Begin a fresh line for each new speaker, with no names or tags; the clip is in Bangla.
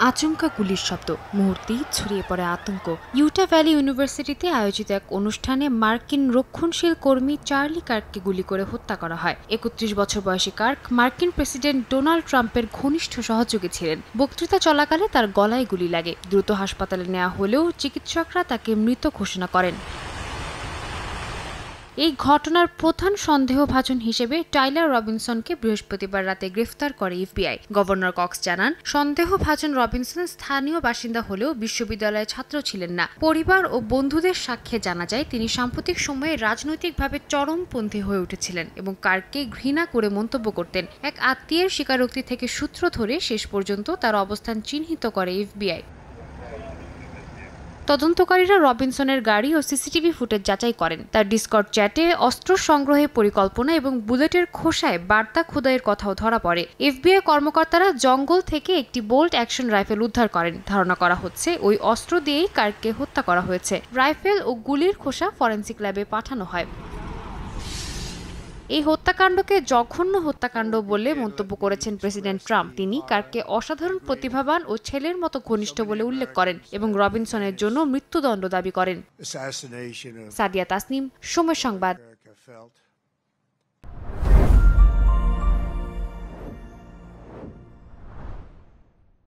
আচমকা গুলির শব্দ, মুহূর্তেই ছড়িয়ে পড়ে আতঙ্ক। ইউটা ভ্যালি ইউনিভার্সিটিতে আয়োজিত এক অনুষ্ঠানে মার্কিন রক্ষণশীল কর্মী চার্লি কার্ককে গুলি করে হত্যা করা হয়। ৩১ বছর বয়সী কার্ক মার্কিন প্রেসিডেন্ট ডোনাল্ড ট্রাম্পের ঘনিষ্ঠ সহযোগী ছিলেন। বক্তৃতা চলাকালে তার গলায় গুলি লাগে। দ্রুত হাসপাতালে নেওয়া হলেও চিকিৎসকরা তাকে মৃত ঘোষণা করেন। এই ঘটনার প্রধান সন্দেহভাজন হিসেবে টাইলার রবিনসনকে বৃহস্পতিবার রাতে গ্রেফতার করে এফবিআই। গভর্নর কক্স জানান, সন্দেহভাজন রবিনসন স্থানীয় বাসিন্দা হলেও বিশ্ববিদ্যালয়ের ছাত্র ছিলেন না। পরিবার ও বন্ধুদের সাক্ষ্যে জানা যায় তিনি সাম্প্রতিক সময়ে রাজনৈতিকভাবে চরমপন্থী হয়ে উঠেছিলেন এবং কার্ককে ঘৃণা করে মন্তব্য করতেন। এক আত্মীয়ের স্বীকারোক্তি থেকে সূত্র ধরে শেষ পর্যন্ত তার অবস্থান চিহ্নিত করে এফবিআই। তদন্তকারীরা রবিনসনের গাড়ি ও সিসিটিভি ফুটেজ যাচাই করেন। তার ডিসকর্ড চ্যাটে অস্ত্র সংগ্রহের পরিকল্পনা এবং বুলেটের খোসায় বার্তা খোদাইয়ের কথাও ধরা পড়ে। এফবিআই কর্মকর্তারা জঙ্গল থেকে একটি বোল্ট অ্যাকশন রাইফেল উদ্ধার করেন। ধারণা করা হচ্ছে ওই অস্ত্র দিয়েই কার্ককে হত্যা করা হয়েছে। রাইফেল ও গুলির খোসা ফরেনসিক ল্যাবে পাঠানো হয়। এই হত্যাকাণ্ডকে জঘন্য হত্যাকাণ্ড বলে মন্তব্য করেছেন প্রেসিডেন্ট ট্রাম্প। তিনি কার্ককে অসাধারণ প্রতিভাবান ও ছেলের মতো ঘনিষ্ঠ বলে উল্লেখ করেন এবং রবিনসনের জন্য মৃত্যুদণ্ড দাবি করেন। সাদিয়া তাসনিম, সময় সংবাদ।